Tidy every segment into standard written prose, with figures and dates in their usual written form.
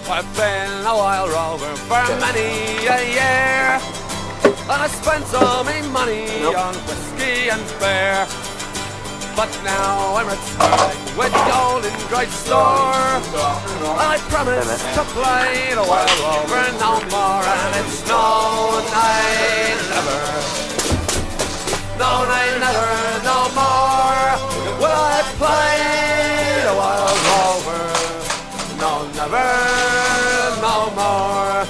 I've been a wild rover for many a year, and I spent all my money on whiskey and beer. But now I'm retired with the Golden Great Store, and I promise to play the wild rover no more. And it's no, I never, no more will I play the wild rover. No, never, no more.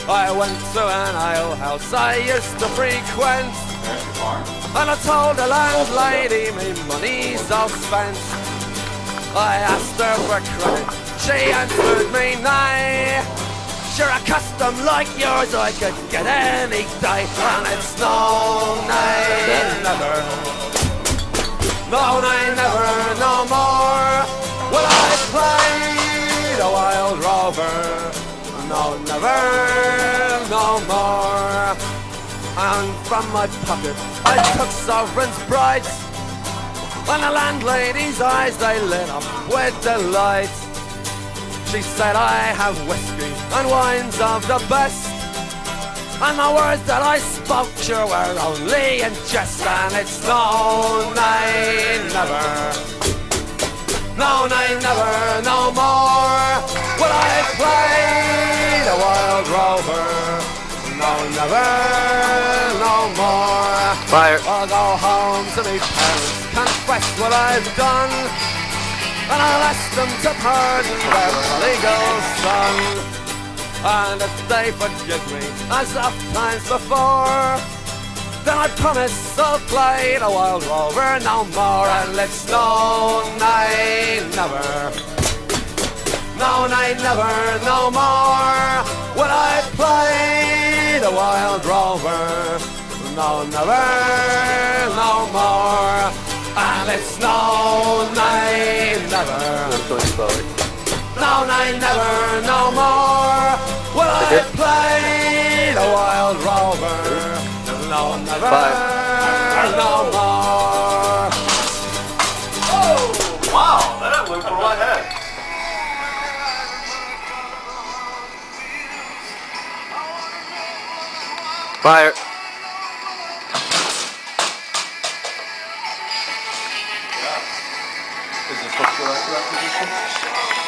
I went to an alehouse I used to frequent, and I told the landlady me money's all spent. I asked her for credit, she answered me nay. Sure, a custom like yours I could get any day. And it's no, nay, never, no, nay, never, no more will I play the wild rover. No, never, no more. And from my pocket I took sovereigns bright, and the landlady's eyes they lit up with delight. She said I have whiskey and wines of the best, and the words that I spoke sure were only in jest. And it's no, nay, never, no, nay, never, no more will I play the wild rover. No, never, no more. Fire. I'll go home to me parents, confess what I've done, and I'll ask them to pardon their prodigal son. And if they forgive me, as oft times before, then I promise I'll play the wild rover no more. And it's no, nay, never, no, nay, never, no more will I play the wild rover. No, never, no more. And it's no, nay, never, no, nay, never, no more will I play the wild rover. No, never, no more. Oh, wow, that went for my head. Fire. Is this supposed to go back to that position?